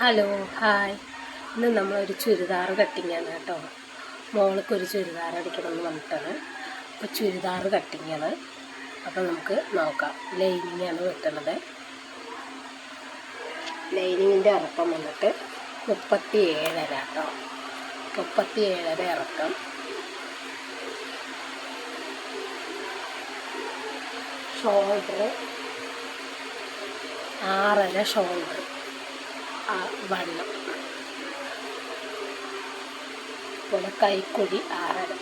Hello hi. ഇന്ന് നമ്മളൊരു ചുരിദാർ കട്ടിങ്ങാണ് കേട്ടോ. മോൾക്കൊരു ചുരിദാർ അടിക്കണമെന്ന് പറഞ്ഞിട്ടാണ്. അപ്പോൾ ചുരിദാർ കട്ടിങ്ങാണ്. അപ്പോൾ നമുക്ക് നോക്കാം. ലൈനിങ്ങാണ് വെട്ടണത്. ലൈനിങ്ങിൻ്റെ ഇറക്കം വന്നിട്ട് 37 കേട്ടോ. 37 ഇറക്കം. ഷോൾഡർ 6.5 ഷോൾഡർ വണ്ണം. അതുപോലെ കൈക്കുഴി 6.5.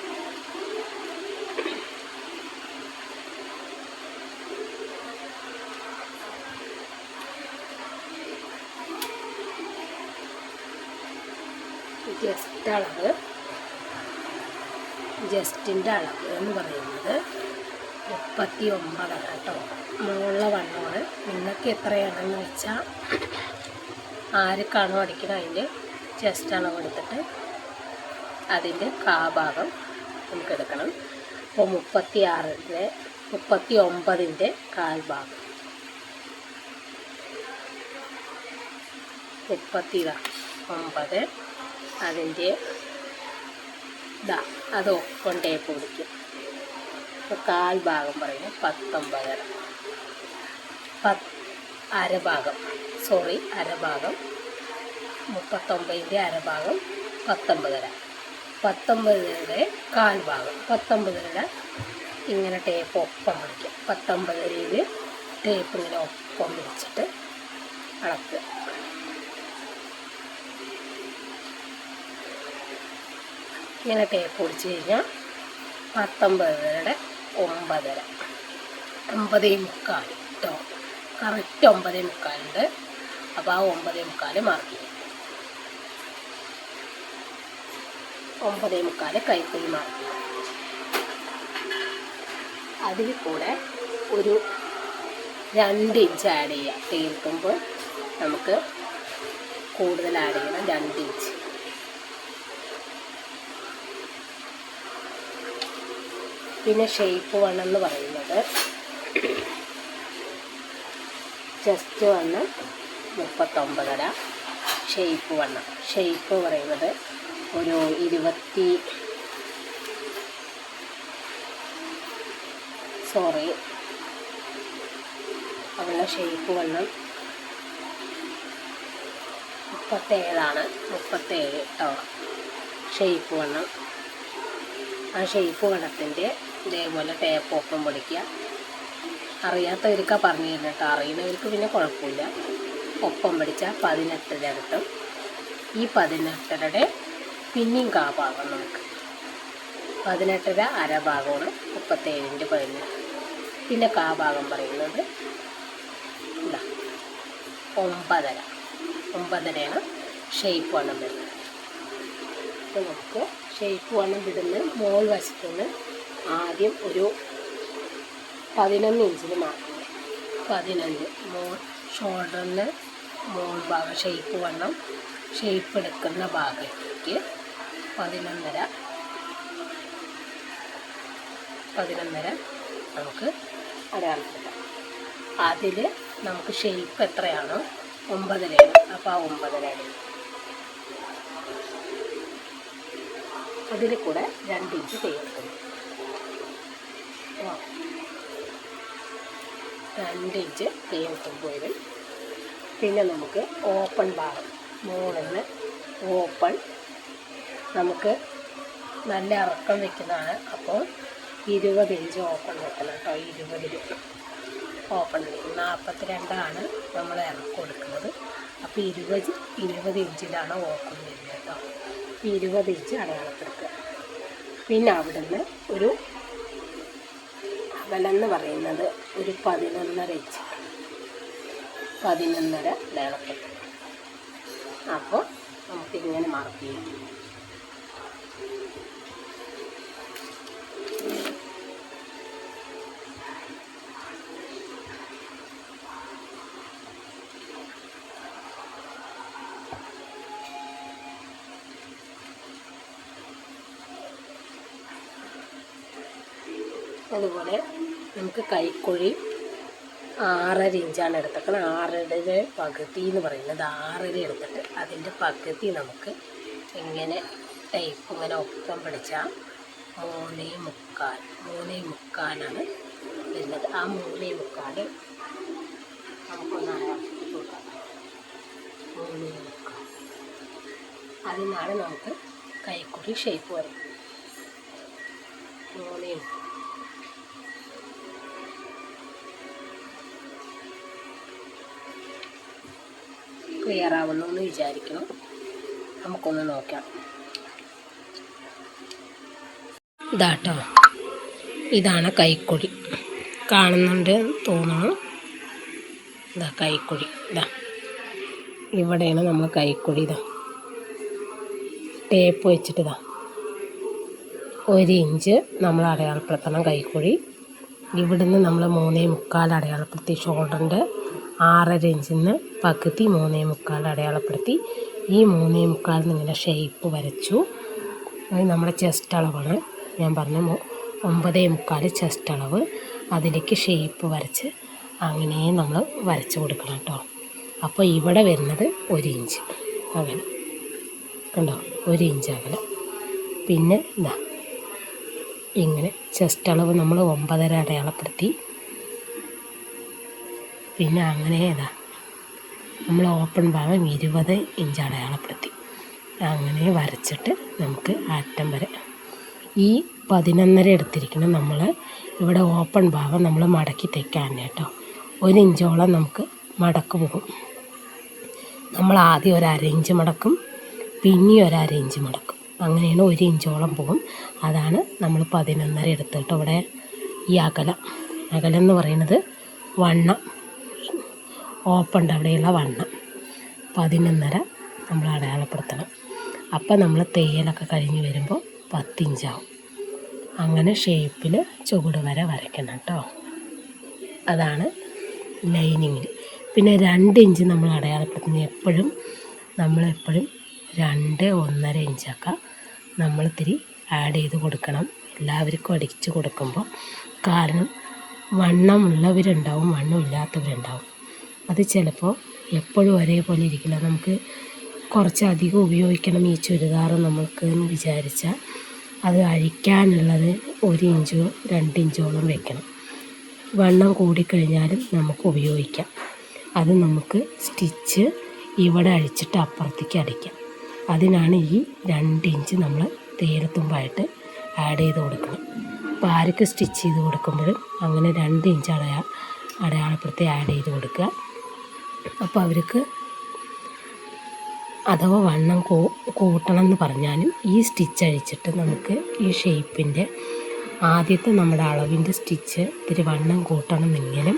ജസ്റ്റിൻ്റെ അളവ് എന്ന് പറയുന്നത് 39 കേട്ടോ. മുകളിലെ വണ്ണമാണ്. നിങ്ങൾക്ക് എത്രയാണെന്ന് വെച്ചാൽ ആർക്കാണോ അടിക്കണം അതിൻ്റെ ജസ്റ്റ് അളവെടുത്തിട്ട് അതിൻ്റെ കാഭാഗം നമുക്ക് എടുക്കണം. അപ്പോൾ 39ൻ്റെ കാൽഭാഗം 39 അതിൻ്റെ അത് ഒപ്പം ടേപ്പ് പിടിക്കും. അപ്പോൾ കാൽഭാഗം പറയുന്നത് 19.5. അരഭാഗം 39ൻ്റെ അരഭാഗം 19.5. 19.5 കാൽഭാഗം 19.5 ഇങ്ങനെ ടേപ്പ് ഒപ്പം പിടിക്കുക. 19.5 ടേപ്പ് ഇങ്ങനെ ഒപ്പം പിടിച്ചിട്ട് അളക്കുക. ഇങ്ങനെ ടേപ്പ് പിടിച്ച് കഴിഞ്ഞാൽ 19.5 9.5 9.25 കേട്ടോ. കറക്റ്റ് 9.25 അപ്പോൾ ആ 9.25 മാർക്ക് ചെയ്യും. 9.25 കൈക്കുഴി മാർക്ക് ചെയ്യും. അതിൽ കൂടെ ഒരു 2 ഇഞ്ച് ആഡ് ചെയ്യുക. തീർക്കുമ്പോൾ നമുക്ക് കൂടുതൽ ആഡ് ചെയ്യണം. 2 ഇഞ്ച്. പിന്നെ ഷേപ്പ് വണ്ണം എന്ന് പറയുന്നത് ജസ്റ്റ് വണ്ണം 39.5. ഷേപ്പ് വണ്ണം പറയുന്നത് ഒരു 20 അവളുടെ ഷേപ്പ് വണ്ണം 37 കേട്ടോ. ഷേപ്പ് വണ്ണം. ആ ഷേപ്പ് വണ്ണത്തിൻ്റെ ഇതേപോലെ ടേപ്പ് ഒപ്പം പിടിക്കുക. അറിയാത്തവർക്കാണ് പറഞ്ഞു തരുന്നത് കേട്ടോ. അറിയുന്നവർക്ക് പിന്നെ കുഴപ്പമില്ല. ഒപ്പം പിടിച്ചാൽ 18 കിട്ടും. ഈ 18 പിന്നെയും കാഭാഗം നമുക്ക് 18 അരഭാഗമാണ് 37ൻ്റെ 18. പിന്നെ കാഭാഗം പറയുന്നത് 9.5 ഷേപ്പ് വണ്ണം വരുന്നത്. അപ്പോൾ നമുക്ക് ഷേപ്പ് വണ്ണം വിടുന്ന മോൾ വശത്തുനിന്ന് ആദ്യം ഒരു 11 ഇഞ്ചിന് മാർക്ക് ചെയ്യും. 15 ഷോൾഡറിന് മോൾ ഭാഗം ഷേപ്പ് വണ്ണം ഷേപ്പ് എടുക്കുന്ന ഭാഗത്തേക്ക് 11.5 നമുക്ക് അടയാളപ്പെടുത്താം. അതിൽ നമുക്ക് ഷേപ്പ് എത്രയാണോ 9.5 അപ്പോൾ ആ 9.5 അതിൽ കൂടെ 2 ഇഞ്ച് തേർക്കുന്നു. 2 ഇഞ്ച് തേർക്കുമ്പോഴും പിന്നെ നമുക്ക് ഓപ്പൺ ഭാഗം മുകളിൽ ഓപ്പൺ നമുക്ക് നല്ല ഇറക്കം വെക്കുന്നതാണ്. അപ്പോൾ 20 ഇഞ്ച് ഓപ്പൺ വെക്കണം കേട്ടോ. 20 ഓപ്പൺ വെക്കും. 42 നമ്മൾ ഇറക്കം കൊടുക്കുന്നത്. അപ്പോൾ 20 ഇഞ്ചിലാണ് ഓപ്പൺ വരുന്നത് കേട്ടോ. 20 ഇഞ്ച് അടയാളപ്പെടുത്തുക. പിന്നെ അവിടുന്ന് ഒരു അകലെന്ന് പറയുന്നത് ഒരു 11.5 ഇഞ്ച് 11.5 അടയാളപ്പെടുത്തുക. അപ്പോൾ നമുക്കിങ്ങനെ മാർക്ക് ചെയ്യാം. അതുപോലെ നമുക്ക് കൈക്കുഴി 6.5 ഇഞ്ചാണ് എടുത്തേക്കണം. 6യുടെ പകുതി എന്ന് പറയുന്നത് 6.5 എടുത്തിട്ട് അതിൻ്റെ പകുതി നമുക്ക് ഇങ്ങനെ ടൈപ്പ് ഇങ്ങനെ ഒപ്പം പിടിച്ചാൽ 3.25 വരുന്നത്. ആ 3.25 നമുക്കൊന്ന് അളക്കി കൊടുക്കാം. 3.25 അതിനാണ് നമുക്ക് കൈക്കുഴി ഷേപ്പ് വരും. 3.25 ക്ലിയർ ആവുന്നു എന്ന് വിചാരിക്കണം. നമുക്കൊന്ന് നോക്കാം. ഇതാട്ടോ, ഇതാണ് കൈക്കുഴി. കാണുന്നുണ്ട് തോന്നുന്നു. ഇതാ കൈക്കുഴി. ഇതാ ഇവിടെയാണ് നമ്മൾ കൈക്കുഴി. ഇതാ ടേപ്പ് വെച്ചിട്ട് ഇതാ 1 ഇഞ്ച് നമ്മൾ അടയാളപ്പെടുത്തണം കൈക്കുഴി. ഇവിടുന്ന് നമ്മൾ 3.25 അടയാളപ്പെടുത്തി. ഷോൾഡറിൻ്റെ 6.5 ഇഞ്ചിൽ നിന്ന് പകുതി 3.25 അടയാളപ്പെടുത്തി. ഈ 3.25 ഇങ്ങനെ ഷേപ്പ് വരച്ചു. അത് നമ്മുടെ ചെസ്റ്റ് അളവാണ്. ഞാൻ പറഞ്ഞ 9.25 ചെസ്റ്റ് അളവ്. അതിലേക്ക് ഷേപ്പ് വരച്ച് അങ്ങനെ നമ്മൾ വരച്ച് കൊടുക്കണം കേട്ടോ. അപ്പോൾ ഇവിടെ വരുന്നത് 1 ഇഞ്ച് അകലം കണ്ടോ, 1 ഇഞ്ച് അകലം. പിന്നെ ഇതാ ഇങ്ങനെ ചെസ്റ്റ് അളവ് നമ്മൾ 9.5 അടയാളപ്പെടുത്തി. പിന്നെ അങ്ങനെ ഇതാ നമ്മൾ ഓപ്പൺ ഭാഗം 20 ഇഞ്ച് അടയാളപ്പെടുത്തി. അങ്ങനെ വരച്ചിട്ട് നമുക്ക് അറ്റം വരെ ഈ 11.5 എടുത്തിരിക്കണം. നമ്മൾ ഇവിടെ ഓപ്പൺ ഭാഗം നമ്മൾ മടക്കി തയ്ക്കാൻ കേട്ടോ. 1 ഇഞ്ചോളം നമുക്ക് മടക്ക് പോകും. നമ്മൾ ആദ്യം ഒരു 1/2 ഇഞ്ച് മടക്കും, പിന്നെ ഒരു 1/2 ഇഞ്ച് മടക്കും. അങ്ങനെയാണ് 1 ഇഞ്ചോളം പോകും. അതാണ് നമ്മൾ 11.5 എടുത്തിട്ട് ഇവിടെ ഈ അകലം എന്ന് പറയുന്നത് വണ്ണം, ഓപ്പണിൻ്റെ അവിടെയുള്ള വണ്ണം 11.5 നമ്മൾ അടയാളപ്പെടുത്തണം. അപ്പം നമ്മൾ തയ്യലൊക്കെ കഴിഞ്ഞ് വരുമ്പോൾ 10 ഇഞ്ചാവും. അങ്ങനെ ഷേപ്പിൽ ചുവട് വരെ വരയ്ക്കണം കേട്ടോ. അതാണ് ലൈനിങ്ങിൽ. പിന്നെ 2 ഇഞ്ച് നമ്മൾ അടയാളപ്പെടുത്തുന്നത് എപ്പോഴും 2-1.5 ഇഞ്ചൊക്കെ നമ്മൾ ഇത്തിരി ആഡ് ചെയ്ത് കൊടുക്കണം എല്ലാവർക്കും അടിച്ച് കൊടുക്കുമ്പോൾ. കാരണം വണ്ണമുള്ളവരുണ്ടാവും, വണ്ണമില്ലാത്തവരുണ്ടാവും. അത് ചിലപ്പോൾ എപ്പോഴും ഒരേപോലെ ഇരിക്കില്ല. നമുക്ക് കുറച്ചധികം ഉപയോഗിക്കണം ഈ ചുരിദാർ നമ്മൾക്ക് എന്ന് വിചാരിച്ചാൽ അത് അഴിക്കാനുള്ളത് 1 ഇഞ്ചോ 2 ഇഞ്ചോളം വെക്കണം. വണ്ണം കൂടിക്കഴിഞ്ഞാലും നമുക്ക് ഉപയോഗിക്കാം. അത് നമുക്ക് സ്റ്റിച്ച് ഇവിടെ അഴിച്ചിട്ട് അപ്പുറത്തേക്ക് അടിക്കാം. അതിനാണ് ഈ 2 ഇഞ്ച് നമ്മൾ തേയിലത്തുമ്പായിട്ട് ആഡ് ചെയ്ത് കൊടുക്കണം. അപ്പോൾ ആർക്ക് സ്റ്റിച്ച് ചെയ്ത് കൊടുക്കുമ്പോഴും അങ്ങനെ 2 ഇഞ്ച് അടയാളപ്പെടുത്തി ആഡ് ചെയ്ത് കൊടുക്കുക. അപ്പോൾ അവർക്ക് അഥവാ വണ്ണം കൂട്ടണം എന്ന് പറഞ്ഞാലും ഈ സ്റ്റിച്ച് അഴിച്ചിട്ട് നമുക്ക് ഈ ഷേപ്പിൻ്റെ ആദ്യത്തെ നമ്മുടെ അളവിൻ്റെ സ്റ്റിച്ച് ഇത്തിരി വണ്ണം കൂട്ടണമെന്നെങ്കിലും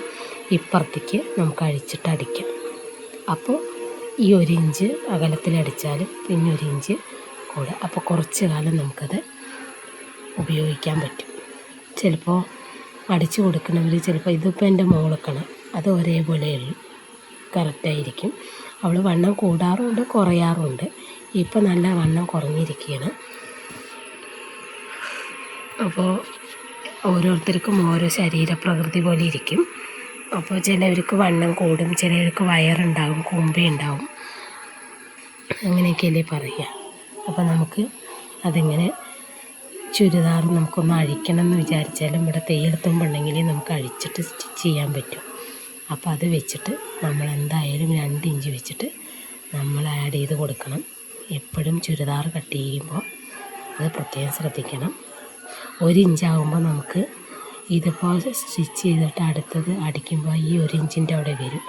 ഇപ്പുറത്തേക്ക് നമുക്ക് അഴിച്ചിട്ട് അടിക്കാം. അപ്പോൾ ഈ 1 ഇഞ്ച് അകലത്തിലടിച്ചാലും പിന്നെ 1 ഇഞ്ച് കൂടെ. അപ്പോൾ കുറച്ച് കാലം നമുക്കത് ഉപയോഗിക്കാൻ പറ്റും. ചിലപ്പോൾ അടിച്ചു കൊടുക്കണവർ ചിലപ്പോൾ ഇതിപ്പോൾ എൻ്റെ മോൾക്കാണ്, അത് ഒരേപോലെയുള്ളൂ, കറക്റ്റായിരിക്കും. അവൾ വണ്ണം കൂടാറുമുണ്ട് കുറയാറുമുണ്ട്. ഇപ്പോൾ നല്ല വണ്ണം കുറഞ്ഞിരിക്കുകയാണ്. അപ്പോൾ ഓരോരുത്തർക്കും ഓരോ ശരീരപ്രകൃതി പോലെ ഇരിക്കും. അപ്പോൾ ചിലവർക്ക് വണ്ണം കൂടും, ചിലവർക്ക് വയറുണ്ടാവും, കുമ്പയുണ്ടാവും, അങ്ങനെയൊക്കെയല്ലേ പറയുക. അപ്പോൾ നമുക്ക് അതിങ്ങനെ ചുരിദാർ നമുക്കൊന്ന് അഴിക്കണം എന്ന് വിചാരിച്ചാലും ഇവിടെ തയ്യെടുത്തുമ്പോണ്ടെങ്കിൽ നമുക്ക് അഴിച്ചിട്ട് സ്റ്റിച്ച് ചെയ്യാൻ പറ്റും. അപ്പോൾ അത് വെച്ചിട്ട് നമ്മൾ എന്തായാലും 2 ഇഞ്ച് വെച്ചിട്ട് നമ്മൾ ആഡ് ചെയ്ത് കൊടുക്കണം. എപ്പോഴും ചുരിദാർ കട്ട് ചെയ്യുമ്പോൾ അത് പ്രത്യേകം ശ്രദ്ധിക്കണം. 1 ഇഞ്ചാകുമ്പോൾ നമുക്ക് ഇതിപ്പോൾ സ്റ്റിച്ച് ചെയ്തിട്ട് അടുത്തത് അടിക്കുമ്പോൾ ഈ 1 ഇഞ്ചിൻ്റെ അവിടെ വരും.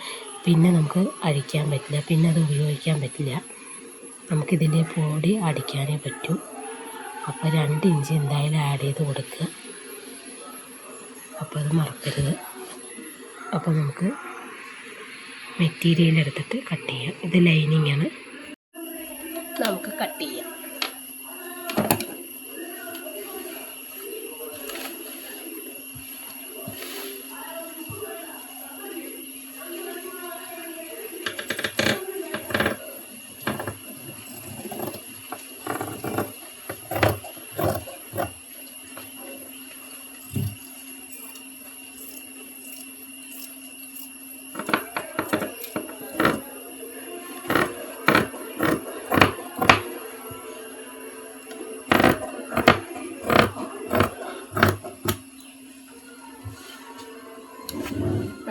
പിന്നെ നമുക്ക് അഴിക്കാൻ പറ്റില്ല, പിന്നെ അത് ഉപയോഗിക്കാൻ പറ്റില്ല. നമുക്കിതിൻ്റെ പൊടി അടിക്കാനേ പറ്റൂ. അപ്പോൾ 2 ഇഞ്ച് എന്തായാലും ആഡ് ചെയ്ത് കൊടുക്കുക. അപ്പോൾ അത് മറക്കരുത്. അപ്പോൾ നമുക്ക് മെറ്റീരിയൽ എടുത്തിട്ട് കട്ട് ചെയ്യാം. ഇത് ലൈനിങ്ങാണ്, നമുക്ക് കട്ട് ചെയ്യാം.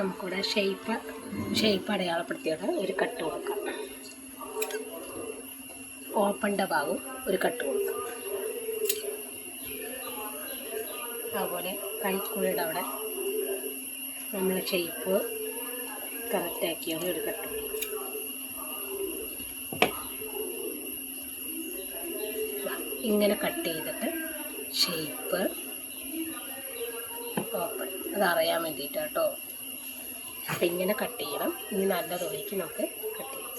നമുക്കിവിടെ ഷേപ്പ് അടയാളപ്പെടുത്തിയിട്ട് ഒരു കട്ട് കൊടുക്കാം. ഓപ്പണിൻ്റെ ഭാഗവും ഒരു കട്ട് കൊടുക്കാം. അതുപോലെ കൈക്കുഴിയുടെ അവിടെ നമ്മൾ ഷേപ്പ് കറക്റ്റാക്കിയാണ് ഒരു കട്ട് കൊടുക്കും. ഇങ്ങനെ കട്ട് ചെയ്തിട്ട് ഷേപ്പ് ഓപ്പൺ അതറിയാൻ വേണ്ടിയിട്ട് കേട്ടോ. അപ്പം ഇങ്ങനെ കട്ട് ചെയ്യണം. ഇനി നല്ല തുണിക്ക് നമുക്ക് കട്ട് ചെയ്യാം.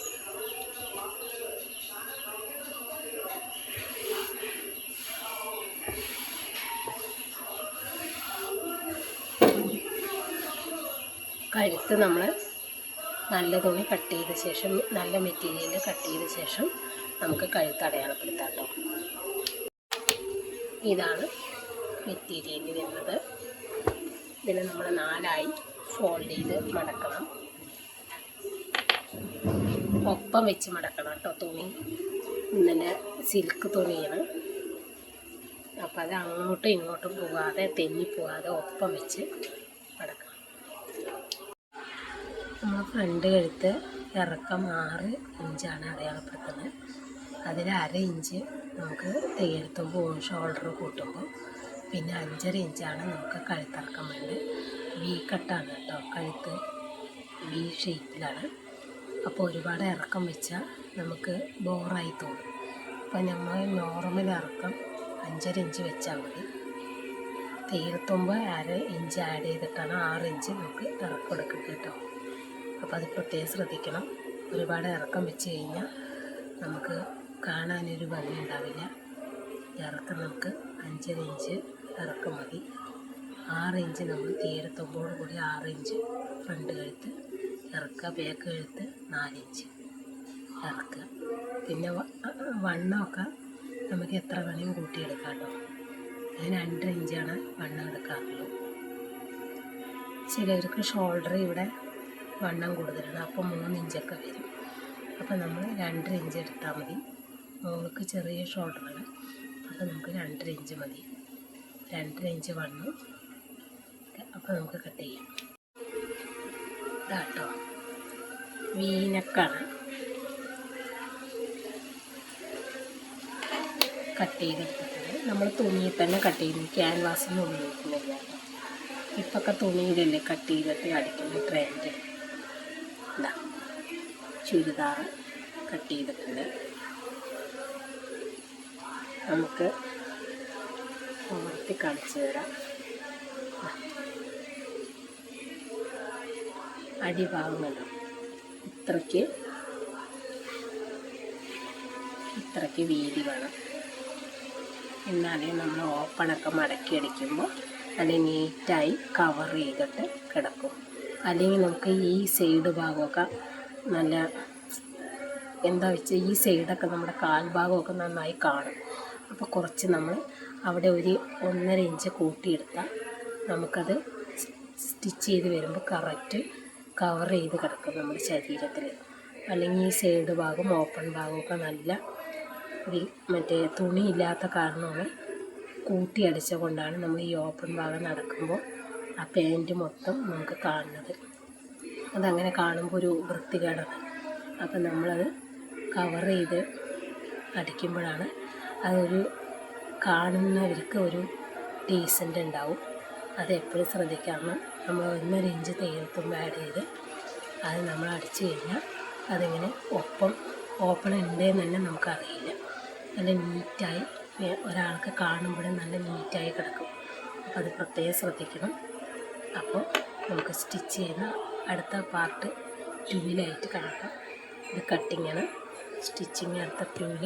കഴുത്ത് നമ്മൾ നല്ല തുണി കട്ട് ചെയ്ത ശേഷം, നല്ല മെറ്റീരിയൽ കട്ട് ചെയ്ത ശേഷം നമുക്ക് കഴുത്ത് അടയാളപ്പെടുത്താം കേട്ടോ. ഇതാണ് മെറ്റീരിയൽ വരുന്നത്. ഇതിനെ നമ്മൾ 4ആയി ഫോൾഡ് ചെയ്ത് മടക്കണം. ഒപ്പം വെച്ച് മടക്കണം കേട്ടോ. തുണി ഇന്നലെ സിൽക്ക് തുണിയാണ്. അപ്പം അത് അങ്ങോട്ടും ഇങ്ങോട്ടും പോകാതെ തെന്നിപ്പോകാതെ ഒപ്പം വെച്ച് മടക്കണം. നമ്മൾ ഫ്രണ്ട് കഴുത്ത് ഇറക്കം 6 ഇഞ്ചാണ് അടയാളപ്പെടുത്തുന്നത്. അതിൽ 1/2 ഇഞ്ച് നമുക്ക് തയ്യെടുത്തുമ്പോൾ ഷോൾഡർ കൂട്ടുമ്പോൾ, പിന്നെ 5.5 ഇഞ്ചാണ് നമുക്ക് കഴുത്തിറക്കം വേണ്ടത്. വി കട്ടാണ് കേട്ടോ. കഴുത്ത് വി ഷേപ്പിലാണ്. അപ്പോൾ ഒരുപാട് ഇറക്കം വെച്ചാൽ നമുക്ക് ബോറായി തോന്നും. അപ്പോൾ നമ്മൾ നോർമൽ ഇറക്കം 5.5 ഇഞ്ച് വെച്ചാൽ മതി. തയ്യെടുത്തുമ്പോൾ 1/2 ഇഞ്ച് ആഡ് ചെയ്തിട്ടാണ് 6 ഇഞ്ച് നമുക്ക് ഇറക്കം എടുക്കുന്നത് കേട്ടോ. അപ്പോൾ അത് പ്രത്യേകം ശ്രദ്ധിക്കണം. ഒരുപാട് ഇറക്കം വെച്ച് കഴിഞ്ഞാൽ നമുക്ക് കാണാനൊരു ഭംഗി ഉണ്ടാവില്ല. ഇറക്കം നമുക്ക് 5.5 ഇഞ്ച് ഇറക്കം മതി. 6 ഇഞ്ച് നമ്മൾ തീരത്തുമ്പോൾ കൂടി 6 ഇഞ്ച് ഫ്രണ്ട് കഴുത്ത് ഇറക്കുക. ബാക്ക് കഴുത്ത് 4 ഇഞ്ച് ഇറക്കുക. പിന്നെ വണ്ണമൊക്കെ നമുക്ക് എത്ര വേണമെങ്കിലും കൂട്ടിയെടുക്കാം കേട്ടോ. ഞാൻ 2.5 ഇഞ്ചാണ് വണ്ണം എടുക്കാറുള്ളൂ. ചിലവർക്ക് ഷോൾഡർ ഇവിടെ വണ്ണം കൂടുതലാണ്. അപ്പോൾ 3 ഇഞ്ചൊക്കെ വരും. അപ്പോൾ നമ്മൾ 2.5 ഇഞ്ച് എടുത്താൽ മതി. മോൾക്ക് ചെറിയ ഷോൾഡറാണ്. അപ്പോൾ നമുക്ക് 2.5 ഇഞ്ച് മതി. 2.5 ഇഞ്ച് വണ്ണം. അപ്പോൾ നമുക്ക് കട്ട് ചെയ്യാം. ഇതാട്ടോ വീനക്കാണ് കട്ട് ചെയ്തെടുത്തിട്ട് നമ്മൾ തുണിയിൽ തന്നെ കട്ട് ചെയ്യുന്നു. ക്യാൻവാസിന് ഉപയോഗിക്കുന്നില്ല കേട്ടോ. ഇപ്പൊക്കെ തുണിയിലല്ലേ കട്ട് ചെയ്തിട്ട് അടിക്കുന്ന ട്രെൻഡ്. ഇതാ ചുരിദാർ കട്ട് ചെയ്തിട്ടുണ്ട്. നമുക്ക് ഉയർത്തി കാണിച്ചു തരാം. അടിഭാഗമല്ലോ ഇത്രയ്ക്ക് വീതി വേണം. എന്നാലേ നമ്മൾ ഓപ്പണൊക്കെ മടക്കി അടിക്കുമ്പോൾ നല്ല നീറ്റായി കവർ ചെയ്തിട്ട് കിടക്കും. അല്ലെങ്കിൽ നമുക്ക് ഈ സൈഡ് ഭാഗമൊക്കെ നല്ല എന്താ വെച്ചാൽ ഈ സൈഡൊക്കെ നമ്മുടെ കാൽഭാഗമൊക്കെ നന്നായി കാണും. അപ്പോൾ കുറച്ച് നമ്മൾ അവിടെ ഒരു 1.5 ഇഞ്ച് കൂട്ടിയെടുത്താൽ നമുക്കത് സ്റ്റിച്ച് ചെയ്ത് വരുമ്പോൾ കറക്റ്റ് കവർ ചെയ്ത് കിടക്കും നമ്മുടെ ശരീരത്തിൽ. അല്ലെങ്കിൽ ഈ സൈഡ് ഭാഗം ഓപ്പൺ ഭാഗമൊക്കെ നല്ല മറ്റേ തുണിയില്ലാത്ത കാരണമാണ് കൂട്ടി അടിച്ച കൊണ്ടാണ് നമ്മൾ ഈ ഓപ്പൺ ഭാഗം നടക്കുമ്പോൾ ആ പാൻറ്റ് മൊത്തം നമുക്ക് കാണുന്നത്. അതങ്ങനെ കാണുമ്പോൾ ഒരു വൃത്തികേടാണ്. അപ്പം നമ്മളത് കവർ ചെയ്ത് അടിക്കുമ്പോഴാണ് അതൊരു കാണുന്നവർക്ക് ഒരു ഡീസൻ്റ് ഉണ്ടാവും. അത് എപ്പോഴും ശ്രദ്ധിക്കണം. നമ്മൾ 1.5 ഇഞ്ച് തയ്യൽത്തുമ്പ് ആഡ് ചെയ്ത് അത് നമ്മൾ അടിച്ചു കഴിഞ്ഞാൽ അതിങ്ങനെ ഓപ്പൺ ഉണ്ടെന്ന് തന്നെ നമുക്കറിയില്ല. നല്ല നീറ്റായി ഒരാൾക്ക് കാണുമ്പോഴും നല്ല നീറ്റായി കിടക്കും. അപ്പോൾ അത് പ്രത്യേകം ശ്രദ്ധിക്കണം. അപ്പോൾ നമുക്ക് സ്റ്റിച്ച് ചെയ്യുന്ന അടുത്ത പാർട്ട് ട്യൂബിലായിട്ട് കാണാം. ഇത് കട്ടിങ്ങാണ്. സ്റ്റിച്ചിങ് അടുത്ത ട്യൂബിൽ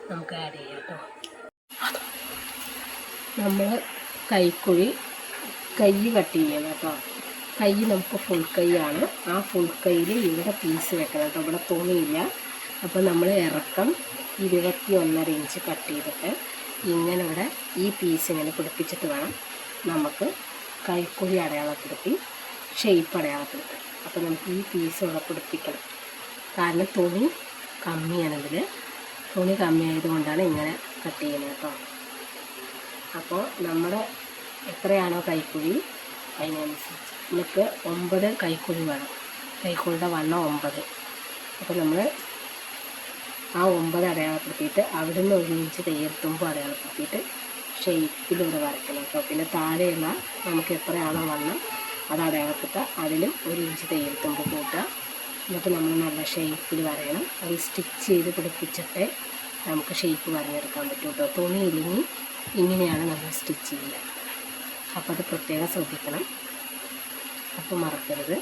നമുക്ക് ആഡ് ചെയ്യാം കേട്ടോ. നമ്മൾ കൈ കട്ട് ചെയ്യണം കേട്ടോ. കൈ നമുക്ക് ഫുൾ കൈയാണ്. ആ ഫുൾ കൈയിൽ ഇവിടെ പീസ് വെക്കണം കേട്ടോ. ഇവിടെ തുണിയില്ല. അപ്പോൾ നമ്മൾ ഇറക്കം 21.5 ഇഞ്ച് കട്ട് ചെയ്തിട്ട് ഇങ്ങനെ ഇവിടെ ഈ പീസ് ഇങ്ങനെ പിടിപ്പിച്ചിട്ട് വേണം നമുക്ക് കൈക്കുഴി അടയാളപ്പെടുത്തി ഷേപ്പ് അടയാളപ്പെടുത്തി. അപ്പോൾ നമുക്ക് ഈ പീസ് ഇവിടെ പിടിപ്പിക്കണം. കാരണം തുണി കമ്മിയാണെങ്കിൽ തുണി കമ്മിയായതുകൊണ്ടാണ് ഇങ്ങനെ കട്ട് ചെയ്യുന്നത് കേട്ടോ. അപ്പോൾ നമ്മുടെ എത്രയാണോ കൈക്കുഴി അതിനനുസരിച്ച് നമുക്ക് 9 കൈക്കുഴി വേണം. കൈക്കുഴിയുടെ വണ്ണം 9. അപ്പോൾ നമ്മൾ ആ 9 അടയാളപ്പെടുത്തിയിട്ട് അവിടുന്ന് 1 ഇഞ്ച് തയ്യൽത്തുമ്പ് അടയാളപ്പെടുത്തിയിട്ട് ഷേപ്പിലൂടെ വരയ്ക്കണം കേട്ടോ. പിന്നെ താഴെയുള്ള നമുക്ക് എത്രയാണോ വണ്ണം അത് അടയാളപ്പെടുത്തുക, അതിലും 1 ഇഞ്ച് തയ്യൽത്തുമ്പ് കൂട്ടുക. എന്നിട്ട് നമ്മൾ നല്ല ഷേപ്പിൽ വരയണം. അത് സ്റ്റിച്ച് ചെയ്ത് പിടിപ്പിച്ചിട്ടേ നമുക്ക് ഷേപ്പ് വരഞ്ഞെടുക്കാൻ പറ്റും കേട്ടോ. തുണി ഇല്ലെങ്കിൽ ഇങ്ങനെയാണ് നമ്മൾ സ്റ്റിച്ച് ചെയ്യുക. അപ്പോൾ അത് പ്രത്യേകം ശ്രദ്ധിക്കണം. അപ്പോൾ മറക്കരുത്.